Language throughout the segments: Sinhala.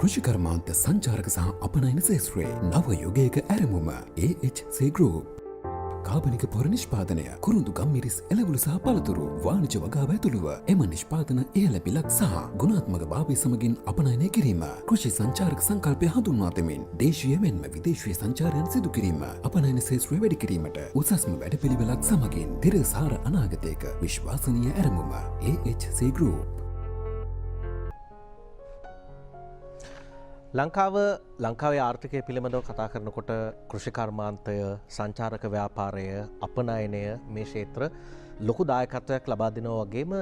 කෘෂිකර්මාන්ත සංචාරක සහ අපනයන ශේත්‍රයේ නව යුගයක ඇරමුම AHC Group. කාබනික පොර නිෂ්පාදනය, කුරුඳු ගම්මිරිස් එළවලු සහ පළතුරු වාණිජ වගාව ඇතුළුව එම නිෂ්පාදන ඉහළ පිලක් සහ ගුණාත්මක භාවය සමගින් අපනයනය කිරීම. කෘෂි සංචාරක සංකල්පය හඳුන්වා දෙමින් දේශීය මෙන්ම විදේශීය සංචාරයන් සිදු කිරීම. අපනයන ශේත්‍රය වැඩි කිරීමට උසස්ම වැඩපිළිවෙලක් සමගින් තිරසාර අනාගතයක විශ්වාසනීය ඇරමුම AHC Group. ලංකාවේ ආර්ථිකය පිළිබඳව කතා කරනකොට කෘෂිකර්මාන්තය, සංචාරක ව්‍යාපාරය, අපනයනය මේ ක්ෂේත්‍ර ලොකු දායකත්වයක් ලබා දෙනවා වගේම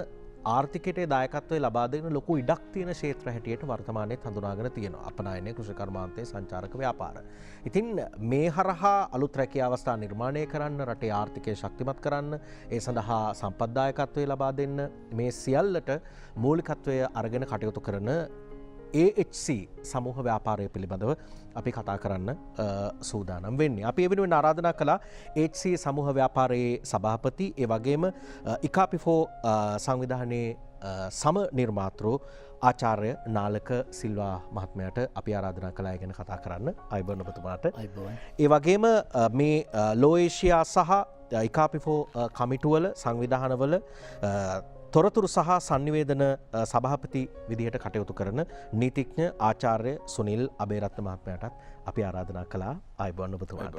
ආර්ථිකයට දායකත්වය ලබා දෙන ලොකු ඉඩක් තියෙන ක්ෂේත්‍ර හැටියට වර්තමානයේ හඳුනාගෙන තියෙනවා. අපනයනය, කෘෂිකර්මාන්තය, සංචාරක ව්‍යාපාර. ඉතින් මේ හරහා අලුත් රැකියා අවස්ථා නිර්මාණය කරන්න, රටේ ආර්ථිකය ශක්තිමත් කරන්න, ඒ සඳහා සම්පත් දායකත්වය ලබා දෙන්න මේ සියල්ලට මූලිකත්වය අරගෙන කටයුතු කරන AHC සමූහ ව්‍යාපාරය පිළිබඳව අපි කතා කරන්න සූදානම් වෙන්නේ. අපි ඒ වෙනුවෙන් ආරාධනා කළා AHC සමූහ ව්‍යාපාරයේ සභාපති, ඒ වගේම ඉකාපිෆෝ සංවිධානයේ සම නිර්මාතෘ ආචාර්ය නාලක සිල්වා මහත්මයාට අපි ආරාධනා කළා ගැන කතා කරන්න. අයිබෝන් ඔබතුමාට. ඒ වගේම මේ ලෝඒෂියා සහ ඉකාපිෆෝ කමිටුවල සංවිධානවල තොරතුරු සහ සංනිවේදන සභාපති විදිහට කටයුතු කරන නීතිඥ ආචාර්ය සුනිල් අබේරත්න මහත්මයාටත් අපි ආරාධනා කළා. ආයුබෝවන් ඔබතුමාට.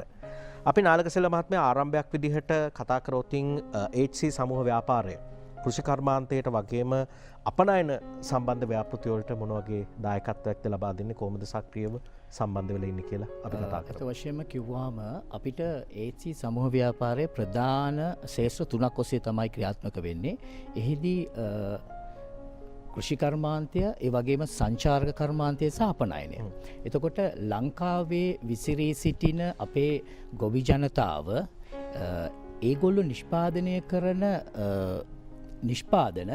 අපි නාලක සෙල්ල මහත්මයා ආරම්භයක් විදිහට කතා කරෝතින් HC සමූහ ව්‍යාපාරය කෘෂිකර්මාන්තයට වගේම අපනයන සම්බන්ධ ව්‍යාපෘති වලට මොන වගේ දායකත්වයක්ද ලබා දෙන්නේ, කොහොමද සක්‍රියව සම්බන්ධ වෙලා ඉන්නේ කියලා අපි කතා කරමු. ඒත් වශයෙන්ම කිව්වාම අපිට HC සමූහ ව්‍යාපාරයේ ප්‍රධාන ශේෂ්ත්‍ර තුනක් ඔස්සේ තමයි ක්‍රියාත්මක වෙන්නේ. එහිදී කෘෂිකර්මාන්තය, ඒ වගේම සංචාරක කර්මාන්තය සහ අපනයනය. එතකොට ලංකාවේ විසිරී සිටින අපේ ගොවි ජනතාව ඒගොල්ලෝ නිෂ්පාදනය කරන නිෂ්පාදන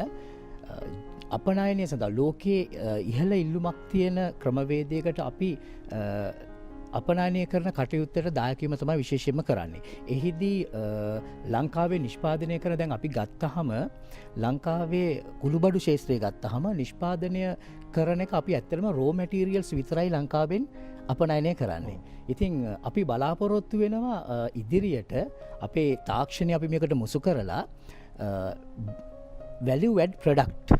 අපනයනය සඳහා ලෝකයේ ඉහළ ඉල්ලුමක් තියෙන ක්‍රමවේදයකට අපි අපනයනය කරන කටයුත්තට දායකීම තමයි විශේෂයෙන්ම කරන්නේ. එහිදී ලංකාවේ නිෂ්පාදනය කර දැන් අපි ගත්තහම ලංකාවේ කුළුබඩු ක්ෂේත්‍රය ගත්තහම නිෂ්පාදනය කරන එක අපි ඇත්තටම රෝ මැටීරියල්ස් විතරයි ලංකාවෙන් අපනයනය කරන්නේ. ඉතින් අපි බලාපොරොත්තු වෙනවා ඉදිරියට අපේ තාක්ෂණය අපි මේකට මුසු කරලා value add product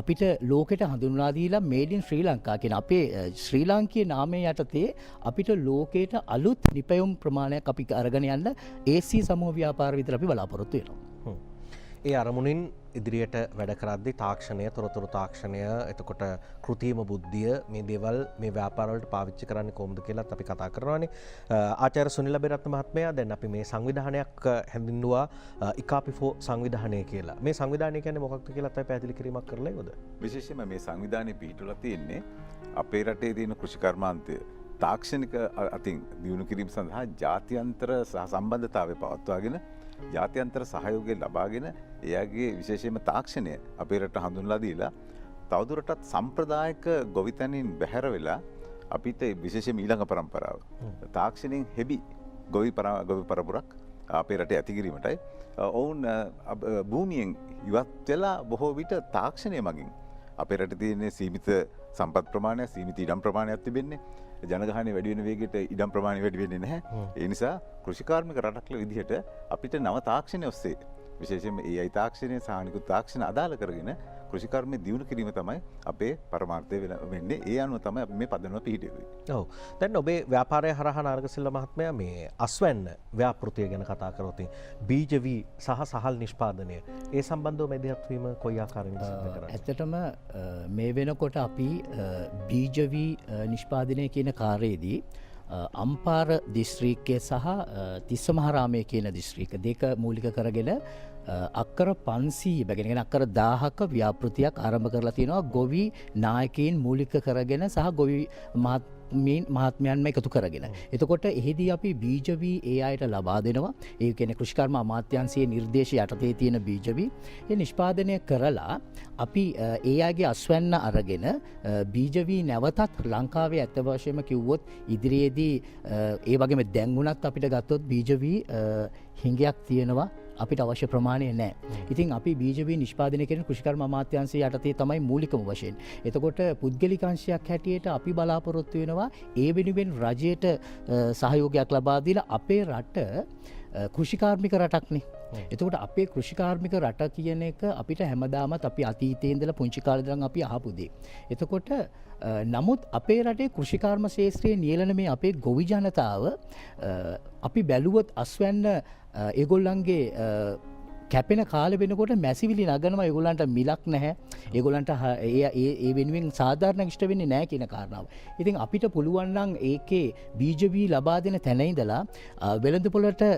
අපිට ලෝකෙට හඳුන්වා දීලා made in ශ්‍රී ලංකා කියන අපේ ශ්‍රී ලාංකීය නාමය යටතේ අපිට ලෝකයට අලුත් නිපැයුම් ප්‍රමාණයක් අපි අරගෙන යන්න AC සමූහ ව්‍යාපාර විතර අපි බලාපොරොත්තු වෙනවා. ඒ අරමුණින් ඉදිරියට වැඩ කරද්දී තාක්ෂණය, තොරතුරු තාක්ෂණය, එතකොට කෘත්‍රිම බුද්ධිය මේ දේවල් මේ ව්‍යාපාරවලට පාවිච්චි කරන්නේ කොහොමද කියලාත් අපි කතා කරනවානේ. ආචාර්ය සුනිල් අබේරත්න මහත්මයා, දැන් අපි මේ සංවිධානයක් හැඳින්වුවා ඉකාපිෆෝ සංවිධානය කියලා. මේ සංවිධානය කියන්නේ මොකක්ද කියලාත් අපි පැහැදිලි කිරීමක් කරලා ඉවද? විශේෂයෙන්ම මේ සංවිධානයේ පිහිටුලා තියෙන්නේ අපේ රටේ තියෙන කෘෂිකර්මාන්තය තාක්ෂණික අතින් දියුණු කිරීම සඳහා ජාත්‍යන්තර සම්බන්ධතාවය පවත්වාගෙන ජාත්‍යන්තර සහයෝගය ලබාගෙන එයාගේ විශේෂයෙන්ම තාක්ෂණය අපේ රට හඳුන්ලා දීලා තවදුරටත් සම්ප්‍රදායික ගොවිතැනින් බැහැර වෙලා අපිට විශේෂයෙන්ම ඊළඟ પરම්පරාව තාක්ෂණයෙන් හෙබි ගොවි පරපුරක් අපේ රටේ ඇති කිරීමටයි ඔවුන් භූමියෙන් ඉවත් වෙලා බොහෝ විට තාක්ෂණය මගින් අපේ රටේ තියෙන සීමිත සම්පත් ප්‍රමාණය, සීමිත ඉඩම් ප්‍රමාණයක් තිබෙන්නේ. ජනගහනය වැඩි වෙන වේගයට ඉඩම් ප්‍රමාණය වැඩි වෙන්නේ නැහැ. ඒ නිසා කෘෂිකාර්මික රටක් විදිහට අපිට නව තාක්ෂණය ඔස්සේ විශේෂයෙන්ම AI තාක්ෂණය සහ අනිකුත් තාක්ෂණ අදාළ කරගෙන කෘෂිකර්මය දියුණු කිරීම තමයි අපේ පරමාර්ථය වෙන්නේ. ඒ අනුව තමයි අපි මේ පදනම පිහිටුවේ. ඔව්. දැන් ඔබේ ව්‍යාපාරය හරහා නාරකසිල්ල මහත්මයා මේ අස්වැන්න ව්‍යාපෘතිය ගැන කතා කරොත් බීජවී සහ සහල් නිෂ්පාදනය ඒ සම්බන්ධව මැදිහත් වීම කොයි ආකාරයෙන්ද සිදු කරන්නේ? ඇත්තටම මේ වෙනකොට අපි බීජවී නිෂ්පාදනය කියන කාර්යයේදී අම්පාර දිස්ත්‍රික්කය සහ තිස්සමහාරාමය කියන දිස්ත්‍රික්ක දෙක මූලික කරගෙන අක්කර 500 බැගෙන අක්කර 1000ක ව්‍යාපෘතියක් ආරම්භ කරලා තියෙනවා ගොවි නායකයින් මූලික කරගෙන සහ ගොවි මහත්මයන්ම එකතු කරගෙන. එතකොට එහිදී අපි බීජවී ඒ අයට ලබා දෙනවා. ඒ කියන්නේ කෘෂිකර්ම අමාත්‍යාංශයේ නිර්දේශය යටතේ තියෙන බීජවී ඒ නිෂ්පාදනය කරලා අපි ඒ අයගේ අස්වැන්න අරගෙන බීජවී නැවතත් ලංකාවේ ඇත්ත වශයෙන්ම කිව්වොත් ඉදිරියේදී ඒ වගේම දැන් වුණත් අපිට ගත්තොත් බීජවී හිඟයක් තියෙනවා අපිට අවශ්‍ය ප්‍රමාණය නෑ. ඉතින් අපි බීජවී නිෂ්පාදනය කරන කෘෂිකර්ම අමාත්‍යාංශය යටතේ තමයි මූලිකම වශයෙන්. එතකොට පුද්ගලිකංශයක් හැටියට අපි බලාපොරොත්තු වෙනවා ඒ වෙනුවෙන් රජයට සහයෝගයක් ලබා දීලා අපේ රට කෘෂිකාර්මික රටක්නේ. එතකොට අපේ කෘෂිකාර්මික රට කියන එක අපිට හැමදාමත් අපි අතීතයේ ඉඳලා පුංචි කාලේ ඉඳන් අපි අහපු දේ. එතකොට නමුත් අපේ රටේ කෘෂිකර්ම ශාස්ත්‍රයේ නියැලෙන මේ අපේ ගොවි ජනතාව අපි බැලුවොත් අස්වැන්න ඒගොල්ලන්ගේ කැපෙන කාල වෙනකොට මැසිවිලි නගනවා ඒගොල්ලන්ට මිලක් නැහැ. ඒගොල්ලන්ට ඒ වෙනුවෙන් සාධාරණ ඉෂ්ට වෙන්නේ නැහැ කියන කාරණාව. ඉතින් අපිට පුළුවන් නම් ඒකේ බීජවී ලබා දෙන තැන ඉඳලා වෙළඳපොළට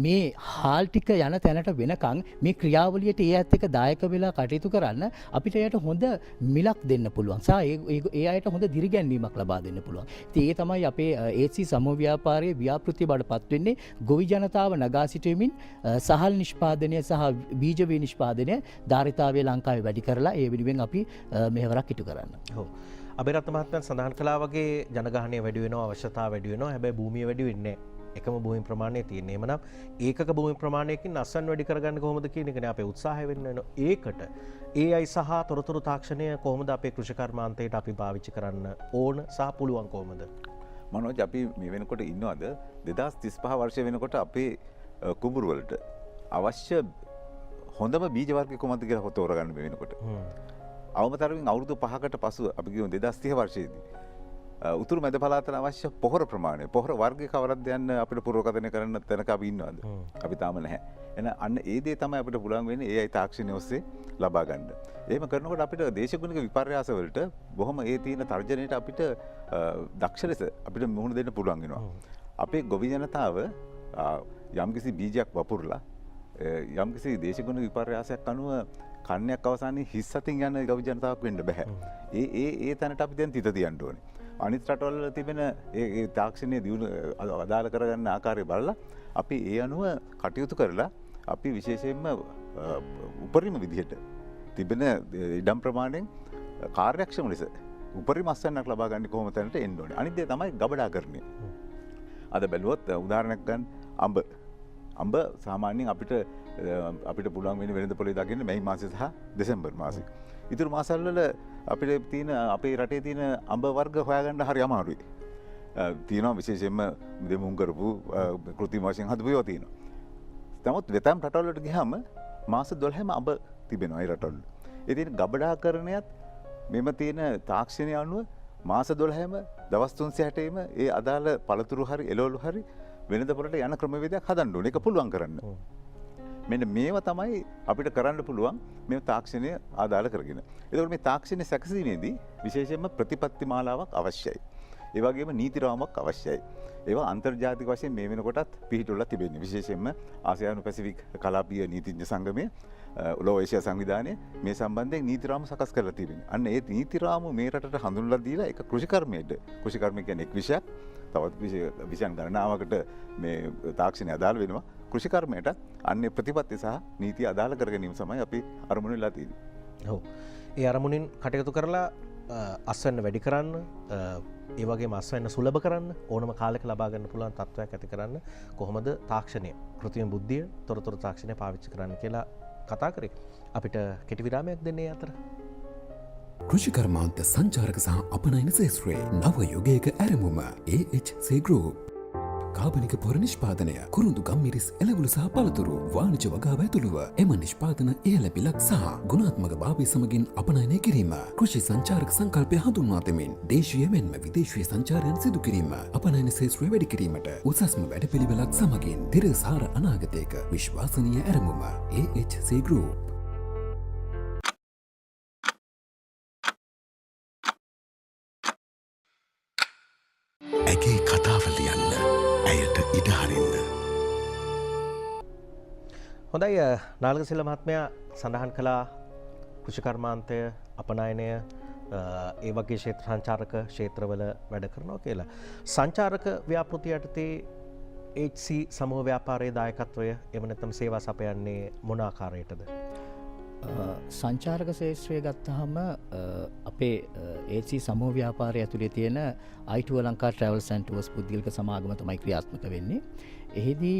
මේ හාල් ටික යන තැනට වෙනකන් මේ ක්‍රියාවලියට ඒ ඇත්ත එක දායක වෙලා කටයුතු කරන්න අපිට එයට හොඳ මිලක් දෙන්න පුළුවන්. ඒ අයට හොඳ දිරිගැන්වීමක් ලබා දෙන්න පුළුවන්. ඉතින් ඒ තමයි අපේ AC සමූහ ව්‍යාපාරයේ ව්‍යාපෘති බඩපත් වෙන්නේ ගොවි ජනතාව නගා සිටීමෙන් සහල් නිෂ්පාදනය සහ බීජ නිෂ්පාදනය ධාරිතාවය ලංකාවේ වැඩි කරලා ඒ වෙනුවෙන් අපි මෙහෙවරක් ඉටු කරන්න. ඔව්. අබේරත්න මහත්මයා සඳහන් කළා වගේ ජනගහනය වැඩි වෙනවා, අවශ්‍යතාව වැඩි වෙනවා. හැබැයි භූමිය වැඩි වෙන්නේ නැහැ. එකම භූමි ප්‍රමාණය තියෙන. එමනම් ඒකක භූමි ප්‍රමාණයකින් අස්වැන්න වැඩි කරගන්න කොහොමද කියන එකනේ අපේ උත්සාහය වෙන්න වෙනවා. ඒකට AI සහ තොරතුරු තාක්ෂණය කොහොමද අපේ කෘෂිකර්මාන්තයට අපි පාවිච්චි කරන්න ඕන සහ පුළුවන් කොහොමද? මනෝජ් අපි මේ වෙනකොට ඉන්නවද 2035 වර්ෂය වෙනකොට අපේ කුඹුරු වලට අවශ්‍ය හොඳම බීජ වර්ග කොහොමද කියලා තෝරගන්න මේ වෙනකොට. අවමතරමින් අවුරුදු 5කට පසුව අපි කියමු 2030 වර්ෂයේදී උතුරු මැද පළාතට අවශ්‍ය පොහොර ප්‍රමාණය පොහොර වර්ග කවරක්ද යන්න අපිට පුරෝකථනය කරන්න තැනක අපි ඉන්නවද? අපි තාම නැහැ. එහෙනම් අන්න ඒ දේ තමයි අපිට පුළුවන් වෙන්නේ AI තාක්ෂණය ඔස්සේ ලබා ගන්න. එහෙම කරනකොට අපිට දේශගුණික විපර්යාස වලට බොහොම ඒ තියෙන තර්ජනයට අපිට දක්ෂ ලෙස අපිට මුහුණ දෙන්න පුළුවන් වෙනවා. අපේ ගොවි ජනතාව යම්කිසි බීජයක් වපුරලා යම්කිසි දේශගුණික විපර්යාසයක් අනුව කන්නයක් අවසානයේ හිස් අතින් යන ගොවි ජනතාවක් වෙන්න බෑ. ඒ තැනට අපි දැන් තිත තියන්න ඕනේ. අනිත් රටවල තිබෙන ඒ තාක්ෂණය දියුණු අදාළ කරගන්න ආකාරය බලලා අපි ඒ අනුව කටයුතු කරලා අපි විශේෂයෙන්ම උපරිම විදිහට තිබෙන ඉඩම් ප්‍රමාණයෙන් කාර්යක්ෂම ලෙස උපරිම අස්වැන්නක් ලබා ගන්න කොහොම තැනට එන්න ඕනේ. අනිත් දේ තමයි ගබඩාකරණය. අද බැලුවොත් උදාහරණයක් ගන්න අඹ සාමාන්‍යයෙන් අපිට පුළුවන් වෙන වෙළඳ පොලේ දකින්න මැයි මාසෙ සහ දෙසැම්බර් මාසෙ. ඉතුරු මාසවල අපිට තියෙන අපේ රටේ තියෙන අඹ වර්ග හොයාගන්න හරි අමාරුයි. තියෙනවා විශේෂයෙන්ම දෙමුන් කරපු කෘත්‍රිම වශයෙන් හදපු ඒවා තියෙනවා. නමුත් වෙතම් රටවලට ගියාම මාස 12ම අඹ තිබෙනවා ඒ රටවල. ඒ තියෙන ගබඩාකරණයත් මෙම තියෙන තාක්ෂණය අනුව මාස 12ම දවස් 360ම ඒ අදාළ පළතුරු හරි එළවලු හරි වෙනද පොරට යන ක්‍රමවේදයක් හදන්න ඕනේ. ඒක පුළුවන් කරන්න. මෙන්න මේවා තමයි අපිට කරන්න පුළුවන් මේ තාක්ෂණය ආදාළ කරගෙන. එතකොට මේ තාක්ෂණය සැකසීමේදී විශේෂයෙන්ම ප්‍රතිපත්ති මාලාවක් අවශ්‍යයි. ඒ වගේම නීති රාමුවක් අවශ්‍යයි. ඒවා අන්තර්ජාතික වශයෙන් මේ වෙනකොටත් පිහිටුවලා තිබෙන්නේ. විශේෂයෙන්ම ආසියානු පැසිෆික් කලාපීය නීතිඥ සංගමය ලෝ ඒෂියා සංවිධානය මේ සම්බන්ධයෙන් නීති රාමු සකස් කරලා තිබෙනවා. අන්න ඒ නීති රාමු මේ රටට හඳුන්වලා දීලා ඒක කෘෂිකර්මයට කෘෂිකර්ම කියන්නේ එක් විෂයක් තවත් විෂයන් ගණනාවකට මේ තාක්ෂණය අදාළ වෙනවා. කෘෂිකර්මයට අන්නේ ප්‍රතිපත්ති සහ නීති අදාළ කර ගැනීම තමයි අපි අරමුණු වෙලා තියෙන්නේ. ඔව්. ඒ අරමුණින් කටයුතු කරලා අස්වැන්න වැඩි කරන්න, ඒ වගේම අස්වැන්න සුලභ කරන්න, ඕනම කාලයක ලබා ගන්න පුළුවන් තත්ත්වයක් ඇති කරන්න කොහොමද තාක්ෂණය, කෘත්‍රිම බුද්ධිය, තොරතුරු තාක්ෂණය පාවිච්චි කරන්න කියලා කතා කරේ. අපිට කෙටි විරාමයක් දෙන්නේ අතර. කෘෂිකර්මාන්ත සංචාරක සහ අපනයන ශේත්‍රයේ නව යුගයක ඇරමුම AHC Group. කාබනික පොර නිෂ්පාදනය, කුරුඳු ගම්මිරිස් එළවලු සහ පළතුරු, වාණිජ වගාව ඇතුළුව එම නිෂ්පාදන ඉහළ පිලක් සහ ගුණාත්මක භාවය සමගින් අපනයනය කිරීම. කෘෂි සංචාරක සංකල්පය හඳුන්වා දෙමින් දේශීය මෙන්ම විදේශීය සංචාරයන් සිදු කිරීම. අපනයන ශේත්‍රය වැඩි කිරීමට උසස්ම වැඩපිළිවෙලක් සමගින් දිරසාර අනාගතයක විශ්වාසනීය ඇරමුම AHC Group. ඇගේ කතාව ලියන්න, ඇයට ඉඩහරින්න. හොඳයි, නාලකසිල්ල මහත්මයා සඳහන් කළා කෘෂිකර්මාන්තය අපනයනය ඒ වගේ ක්ෂේත්‍ර සංචාරක ක්ෂේත්‍රවල වැඩ කරනවා කියලා. සංචාරක ව්‍යාපෘතිය යටතේ HC සමූහ ව්‍යාපාරයේ දායකත්වය එම නැත්නම් සේවා සපයන්නේ මොන ආකාරයටද? සංචාරක ශේෂත්‍රය ගත්තහම අපේ ඒසි සමූහ ව්‍යාපාරය ඇතුළේ තියෙන අයිටුව ලංකා ට්‍රවල් සැන්ටුවස් පුද්ගලික සමාගම තමයි ක්‍රියාත්මක වෙන්නේ. එහිදී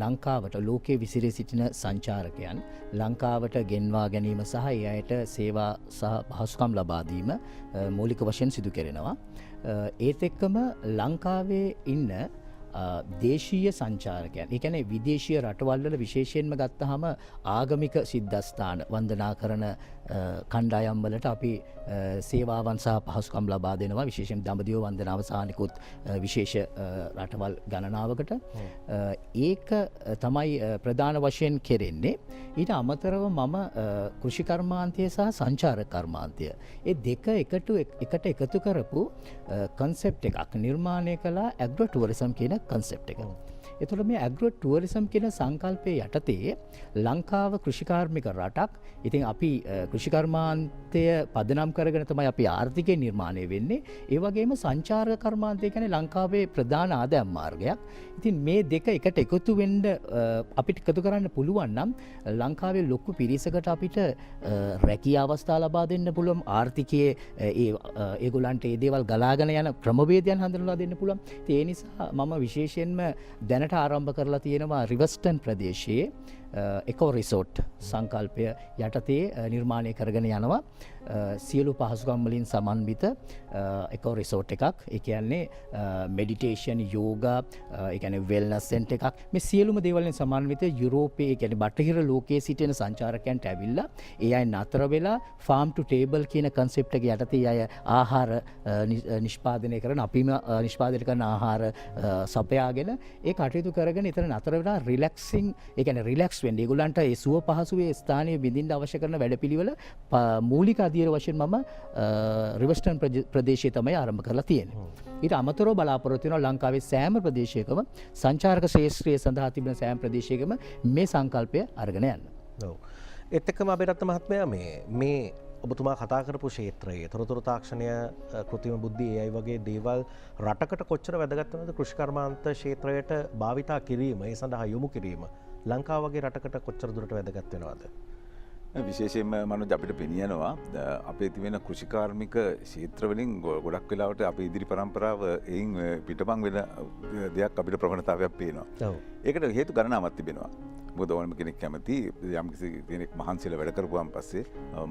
ලංකාවට ලෝකයේ විසිරී සිටින සංචාරකයන් ලංකාවට ගෙන්වා ගැනීම සහ ඒ අයට සේවා සහ පහසුකම් ලබාදීම මූලික වශයෙන් සිදු කෙරෙනවා. ඒත් එක්කම ලංකාවේ ඉන්න දේශීය සංචාරකයන් ඒ කියන්නේ විදේශීය රටවල්වල විශේෂයෙන්ම ගත්තහම ආගමික සිද්ධස්ථාන වන්දනා කරන කණ්ඩායම් වලට අපි සේවාවන් සහ පහසුකම් ලබා දෙනවා. විශේෂයෙන් දඹදිව වන්දනාව සහ අනිකුත් විශේෂ රටවල් ගණනාවකට ඒක තමයි ප්‍රධාන වශයෙන් කෙරෙන්නේ. ඊට අමතරව මම කෘෂි කර්මාන්තය සහ සංචාරක කර්මාන්තය ඒ දෙක එකට එකතු කරපු කන්සෙප්ට් එකක් නිර්මාණය කළා ඇග්‍රෝ ටුවරිසම් කියන කන්සෙප්ට් එක. එතකොට මේ ඇග්‍රෝ ටුවරිසම් කියන සංකල්පයේ යටතේ ලංකාව කෘෂිකාර්මික රටක්. ඉතින් අපි කෘෂිකර්මාන්තය පදනම් කරගෙන තමයි අපි ආර්ථිකය නිර්මාණය වෙන්නේ. ඒ වගේම සංචාරක කර්මාන්තය කියන්නේ ලංකාවේ ප්‍රධාන ආදායම් මාර්ගයක්. ඉතින් මේ දෙක එකට එකතු වෙන්න අපිට එකතු කරන්න පුළුවන් නම් ලංකාවේ ලොකු පිරිසකට අපිට රැකියා අවස්ථා ලබා දෙන්න පුළුවන්. ආර්ථිකයේ ඒගොල්ලන්ට ඒ දේවල් ගලාගෙන යන ක්‍රමවේදයන් හඳුන්වලා දෙන්න පුළුවන්. ඒ නිසා මම විශේෂයෙන්ම දැනට ආරම්භ කරලා තියෙනවා රිවර්ස්ටන් ප්‍රදේශයේ එකෝ රිසෝට් සංකල්පය යටතේ නිර්මාණය කරගෙන යනවා. සියලු පහසුකම් වලින් සමන්විත එකෝ රිසෝට් එකක්. ඒ කියන්නේ මෙඩිටේෂන්, යෝගා, ඒ කියන්නේ වෙල්නස් සෙන්ටර් එකක්. මේ සියලුම දේවල් වලින් සමන්විත යුරෝපයේ, ඒ කියන්නේ බටහිර ලෝකයේ සිටින සංචාරකයන්ට ඇවිල්ලා ඒ අය නතර වෙලා ෆාම් ටු ටේබල් කියන කන්සෙප්ට් එක යටතේ අය ආහාර නිෂ්පාදනය කරන අපිම නිෂ්පාදනය කරන ආහාර සපයාගෙන ඒ කටයුතු කරගෙන එතන නතර වෙලා රිලැක්සිං, ඒ කියන්නේ රිලැක්ස් වෙන්න ඒගොල්ලන්ට ඒ සුව පහසුවේ ස්ථානයේ විඳින්න අවශ්‍ය කරන වැඩපිළිවෙල මූලික අධීර වශයෙන් මම රිවර්ස්ටන් ප්‍රදේශයේ තමයි ආරම්භ කරලා තියෙන්නේ. ඊට අමතරව බලාපොරොත්තු වෙනවා ලංකාවේ සෑම ප්‍රදේශයකම සංචාරක ශාස්ත්‍රය සඳහා තිබෙන සෑම ප්‍රදේශයකම මේ සංකල්පය අරගෙන යන්න. ඔව්. ඒත් එක්කම අබේරත්න මහත්මයා මේ ඔබතුමා කතා කරපු ක්ෂේත්‍රයේ තොරතුරු තාක්ෂණය, කෘත්‍රිම බුද්ධිය, AI වගේ දේවල් රටකට කොච්චර වැදගත් වෙනවද කෘෂිකර්මාන්ත ක්ෂේත්‍රයට භාවිතා කිරීම, ඒ සඳහා යොමු කිරීම ලංකාව වගේ රටකට කොච්චර දුරට වැදගත් වෙනවද? විශේෂයෙන්ම මනෝජ් අපිට පෙනියනවා අපේ තිබෙන කෘෂිකාර්මික ක්ෂේත්‍රවලින් ගොඩක් වෙලාවට අපේ ඉදිරි පරම්පරාව එයින් පිටපන් වෙන දෙයක් අපිට ප්‍රවණතාවයක් පේනවා. ඒකට හේතු ගණනාවක් තිබෙනවා. මොකද ඕනම කෙනෙක් කැමති යම්කිසි කෙනෙක් මහන්සියලා වැඩ කරපුවාන් පස්සේ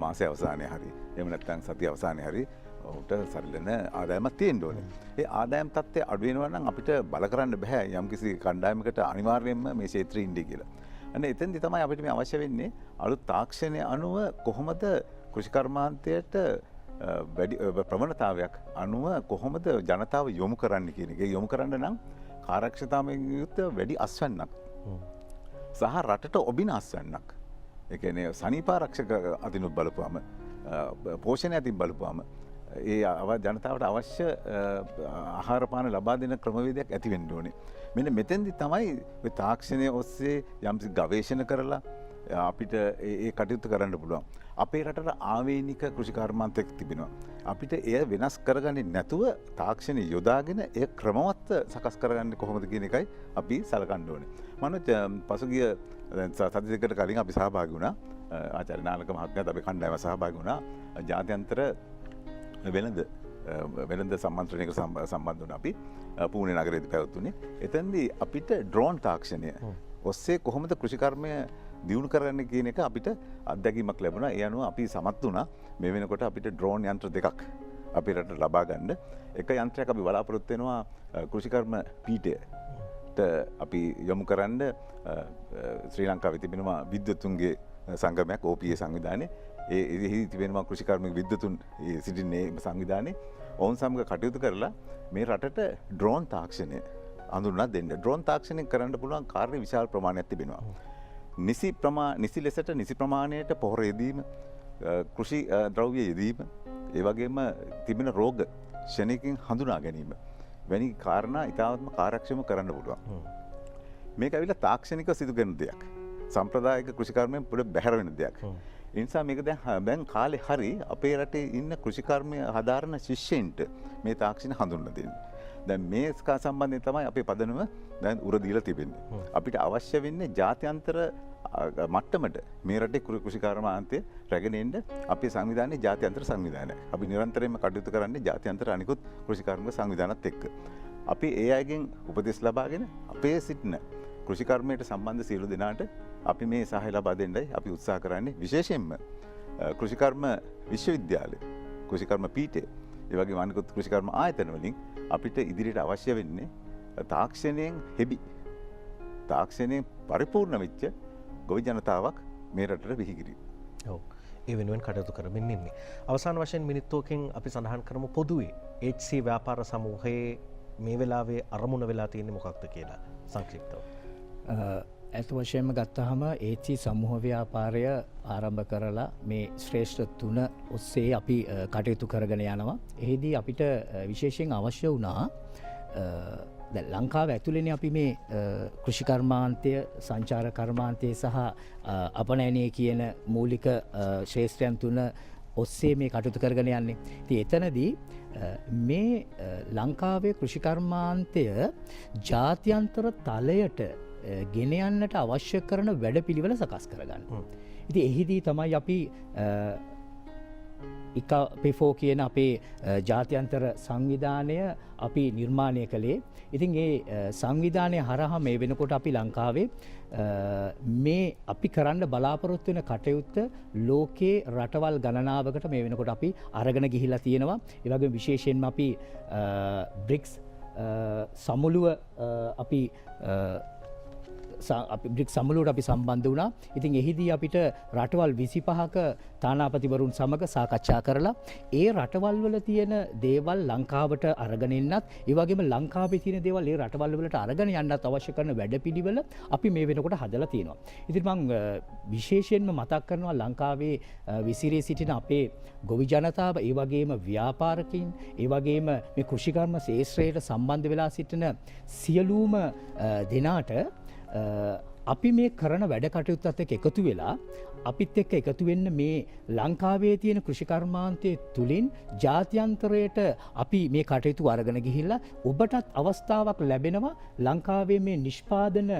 මාසයේ අවසානයේ හරි එහෙම නැත්නම් සතිය අවසානයේ හරි ඔහුට සරිලන ආදායමක් තියෙන්න ඕනේ. ඒ ආදායම් තත්ත්වය අඩු වෙනවා නම් අපිට බල කරන්න බෑ යම්කිසි කණ්ඩායමකට අනිවාර්යයෙන්ම මේ ක්ෂේත්‍රයේ ඉන්නේ කියලා. අන්න එතෙන්දි තමයි අපිට මේ අවශ්‍ය වෙන්නේ අලුත් තාක්ෂණය අනුව කොහොමද කෘෂිකර්මාන්තයට වැඩි ප්‍රවණතාවයක් අනුව කොහොමද ජනතාව යොමු කරන්න කියන එක. යොමු කරන්න නම් කාර්යක්ෂතාවයෙන් යුක්ත වැඩි අස්වැන්නක් සහ රටට ඔබින අස්වැන්නක්. ඒ කියන්නේ සනීපාරක්ෂක අතිනුත් බලපුවාම, පෝෂණය අතින් බලපුවාම ඒ ජනතාවට අවශ්‍ය ආහාර පාන ලබා දෙන ක්‍රමවේදයක් ඇති වෙන්න ඕනේ. මෙන්න මෙතෙන්දි තමයි ඔය තාක්ෂණය ඔස්සේ යම්කිසි ගවේෂණ කරලා අපිට ඒ කටයුතු කරන්න පුළුවන්. අපේ රටට ආවේනික කෘෂිකර්මාන්තයක් තිබෙනවා. අපිට එය වෙනස් කරගන්නේ නැතුව තාක්ෂණය යොදාගෙන එය ක්‍රමවත් සකස් කරගන්නේ කොහොමද කියන එකයි අපි සලකන්න ඕනේ. මනෝජ් පසුගිය සති දෙකකට කලින් අපි සහභාගී වුණා. ආචාර්ය නාලක මහත්මයාත් අපේ කණ්ඩායම සහභාගී වුණා. ජාත්‍යන්තර වෙළඳ සම්මන්ත්‍රණයකට සම්බන්ධ වුණා අපි පූණේ නගරයේදී පැවැත්වුණේ. එතෙන්දී අපිට ඩ්‍රෝන් තාක්ෂණය ඔස්සේ කොහොමද කෘෂිකර්මය දියුණු කරන්න කියන එක අපිට අත්දැකීමක් ලැබුණා. ඒ අනුව අපි සමත් වුණා මේ වෙනකොට අපිට ඩ්‍රෝන් යන්ත්‍ර දෙකක් අපේ රටට ලබා ගන්න. එක යන්ත්‍රයක් අපි බලාපොරොත්තු වෙනවා කෘෂිකර්ම පීඨයට අපි යොමු කරන්න. ශ්‍රී ලංකාවේ තිබෙනවා විද්වතුන්ගේ සංගමයක් OPA සංවිධානය. එහි තිබෙනවා කෘෂිකර්මික විද්වතුන් සිටින්නේ සංවිධානයේ. ඔවුන් සමග කටයුතු කරලා මේ රටට ඩ්‍රෝන් තාක්ෂණය අඳුරලා දෙන්න. ඩ්‍රෝන් තාක්ෂණය කරන්න පුළුවන් කාර්ය විශාල ප්‍රමාණයක් තිබෙනවා. නිසි ලෙසට නිසි ප්‍රමාණයට පොහොර යෙදීම, කෘෂි ද්‍රව්‍ය යෙදීම, ඒ වගේම තිබෙන රෝග ක්ෂණිකකින් හඳුනා ගැනීම වැනි කාරණා ඉතාමත්ම කාර්යක්ෂම කරන්න පුළුවන්. මේක ඇවිල්ලා තාක්ෂණික සිදු කරන දෙයක්. සම්ප්‍රදායික කෘෂිකර්මයෙන් පොඩ බැහැර වෙන දෙයක්. ඒ නිසා මේක දැන් කාලේ හරි අපේ රටේ ඉන්න කෘෂිකර්මය හදාරන ශිෂ්‍යයින්ට මේ තාක්ෂණ හඳුන්වලා දෙන්නේ. දැන් මේ සම්බන්ධයෙන් තමයි අපේ පදනම දැන් උර දීලා තිබෙන්නේ. අපිට අවශ්‍ය වෙන්නේ ජාත්‍යන්තර මට්ටමට මේ රටේ කෘෂිකර්මාන්තය රැගෙන එන්න අපේ සංවිධානයේ ජාත්‍යන්තර සංවිධානය. අපි නිරන්තරයෙන්ම කටයුතු කරන්නේ ජාත්‍යන්තර අනිකුත් කෘෂිකර්ම සංවිධානත් එක්ක. අපි ඒ අයගෙන් උපදෙස් ලබාගෙන අපේ සිටින කෘෂිකර්මයට සම්බන්ධ සියලු දෙනාට අපි මේ සහාය ලබා දෙන්නයි අපි උත්සාහ කරන්නේ. විශේෂයෙන්ම කෘෂිකර්ම විශ්වවිද්‍යාලය, කෘෂිකර්ම පීඨය, ඒ වගේම අනිකුත් කෘෂිකර්ම ආයතන වලින් අපිට ඉදිරියට අවශ්‍ය වෙන්නේ තාක්ෂණයෙන් හෙබි, තාක්ෂණයෙන් පරිපූර්ණ වෙච්ච ගොවි ජනතාවක් මේ රටට බිහිකිරීම. ඔව්. ඒ වෙනුවෙන් කටයුතු කරමින් ඉන්නේ. අවසාන වශයෙන් මිනිත්තුවකින් අපි සඳහන් කරමු පොදුවේ HC ව්‍යාපාර සමූහයේ මේ වෙලාවේ අරමුණ වෙලා තියෙන්නේ මොකක්ද කියලා සංක්ෂිප්තව. ඇත වශයෙන්ම ගත්තහම HC සමූහ ව්‍යාපාරය ආරම්භ කරලා මේ ශ්‍රේෂ්ඨ තුන ඔස්සේ අපි කටයුතු කරගෙන යනවා. එහිදී අපිට විශේෂයෙන් අවශ්‍ය වුණා ලංකාව ඇතුළෙන අපි මේ කෘෂිකර්මාන්තය, සංචාර කර්මාන්තය සහ අපනයනය කියන මූලික ශ්‍රේෂ්ඨයන් තුන ඔස්සේ මේ කටයුතු කරගෙන යන්නේ. ඉතින් එතනදී මේ ලංකාවේ කෘෂිකර්මාන්තය ජාත්‍යන්තර තලයට ගෙන යන්නට අවශ්‍ය කරන වැඩපිළිවෙල සකස් කරගන්න. ඉතින් එහිදී තමයි අපි ඉකපෙෆෝ කියන අපේ ජාත්‍යන්තර සංවිධානය අපි නිර්මාණය කළේ. ඉතින් ඒ සංවිධානය හරහා මේ වෙනකොට අපි ලංකාවේ මේ අපි කරන්න බලාපොරොත්තු වෙන කටයුත්ත ලෝකේ රටවල් ගණනාවකට මේ වෙනකොට අපි අරගෙන ගිහිලා තියෙනවා. ඒ වගේම විශේෂයෙන්ම අපි බ්‍රික්ස් සමුළුව අපි බ්‍රික් සමුළුවට අපි සම්බන්ධ වුණා. ඉතින් එහිදී අපිට රටවල් 25ක තානාපතිවරුන් සමග සාකච්ඡා කරලා ඒ රටවල් වල තියෙන දේවල් ලංකාවට අරගෙන එන්නත්, ඒ වගේම ලංකාවේ තියෙන දේවල් ඒ රටවල් වලට අරගෙන යන්නත් අවශ්‍ය කරන වැඩපිළිවෙල අපි මේ වෙනකොට හදලා තියෙනවා. ඉතින් මම විශේෂයෙන්ම මතක් කරනවා ලංකාවේ විසිරී සිටින අපේ ගොවි ජනතාව, ඒ වගේම ව්‍යාපාරිකයින්, ඒ වගේම මේ කෘෂිකර්ම ශාස්ත්‍රයට සම්බන්ධ වෙලා සිටින සියලුම දෙනාට අපි මේ කරන වැඩ කටයුත්තත් එක්ක එකතු වෙලා අපිත් එක්ක එකතු වෙන්න මේ ලංකාවේ තියෙන කෘෂිකර්මාන්තය තුලින් ජාත්‍යන්තරයට අපි මේ කටයුතු අරගෙන ගිහිල්ලා ඔබටත් අවස්ථාවක් ලැබෙනවා ලංකාවේ මේ නිෂ්පාදන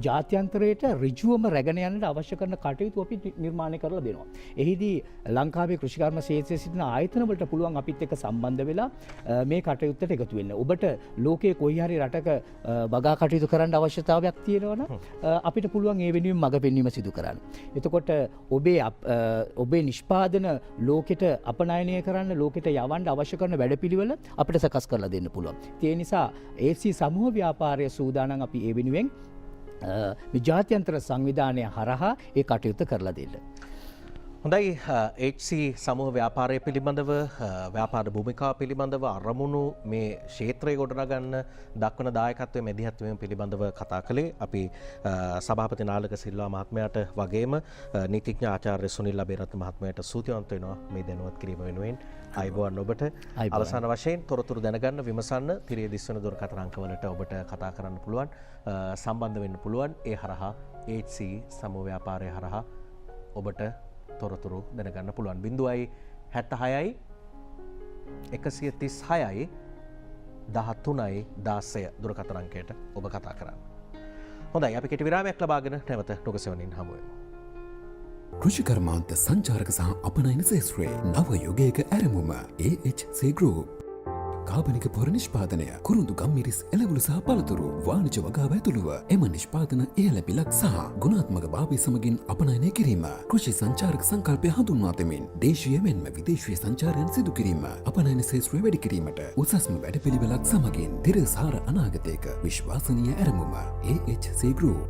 ජාත්‍යන්තරයට ඍජුවම රැගෙන යන්නට අවශ්‍ය කරන කටයුතු අපි නිර්මාණය කරලා දෙනවා. එහිදී ලංකාවේ කෘෂිකර්ම ශාස්ත්‍රයේ සිටින ආයතන වලට පුළුවන් අපිත් එක්ක සම්බන්ධ වෙලා මේ කටයුත්තට එකතු වෙන්න. ඔබට ලෝකයේ කොයි හරි රටක වගා කටයුතු කරන්න අවශ්‍යතාවයක් තියෙනවනම් අපිට පුළුවන් ඒ වෙනුවෙන් මඟ පෙන්වීම සිදු කරන්න. එතකොට ඔබේ නිෂ්පාදන ලෝකෙට අපනයනය කරන්න, ලෝකෙට යවන්න අවශ්‍ය කරන වැඩපිළිවෙල අපිට සකස් කරලා දෙන්න පුළුවන්. ඒ නිසා HC සමූහ ව්‍යාපාරය සූදානම් අපි ඒ වෙනුවෙන් මේ ජාත්‍යන්තර සංවිධානය හරහා ඒ කටයුත්ත කරලා දෙන්න. හොඳයි. HC සමූහ ව්‍යාපාරය පිළිබඳව, ව්‍යාපාර භූමිකාව පිළිබඳව, අරමුණු මේ ක්ෂේත්‍රය ගොඩනගන්න දක්වන දායකත්වයේ මැදිහත්වීම පිළිබඳව කතා කළේ අපි සභාපති නාලක සිල්වා මහත්මයාට වගේම නීතිඥ ආචාර්ය සුනිල් අබේරත්න මහත්මයාට ස්තුතිවන්ත වෙනවා මේ දැනුවත් කිරීම වෙනුවෙන්. අයිබෝන් ඔබට. අවසාන වශයෙන් තොරතුරු දැනගන්න විමසන්න තිරේ දිස්වන දුරකථන අංකවලට ඔබට කතා කරන්න පුළුවන්, සම්බන්ධ වෙන්න පුළුවන්. ඒ හරහා HC සමූහ ව්‍යාපාරය හරහා ඔබට තොරතුරු දැනගන්න පුළුවන්. 0.76යි 136යි 13යි 16 දුරකථන අංකයට ඔබ කතා කරන්න. හොඳයි, අපි කෙටි විරාමයක් ලබාගෙන නැවත නුගසෙවණින් හමු වෙමු. කෘෂිකර්මාන්ත සංචාරක සහ අපනයන ශාස්ත්‍රයේ නව යුගයක ආරම්භම AHC Group. කාබනික පොර නිෂ්පාදනය, කුරුඳු ගම්මිරිස් එළවලු සහ පළතුරු, වාණිජ වගාව ඇතුළුව එම නිෂ්පාදන ඉහළ පිලක් සහ ගුණාත්මක භාවය සමගින් අපනයනය කිරීම, කෘෂි සංචාරක සංකල්පය හඳුන්වා දෙමින් දේශීය මෙන්ම විදේශීය සංචාරයන් සිදු කිරීම, අපනයන ශාස්ත්‍රය වැඩි කිරීමට උසස්ම වැඩපිළිවෙලක් සමගින් තිරසාර අනාගතයක විශ්වාසනීය ආරම්භම AHC Group.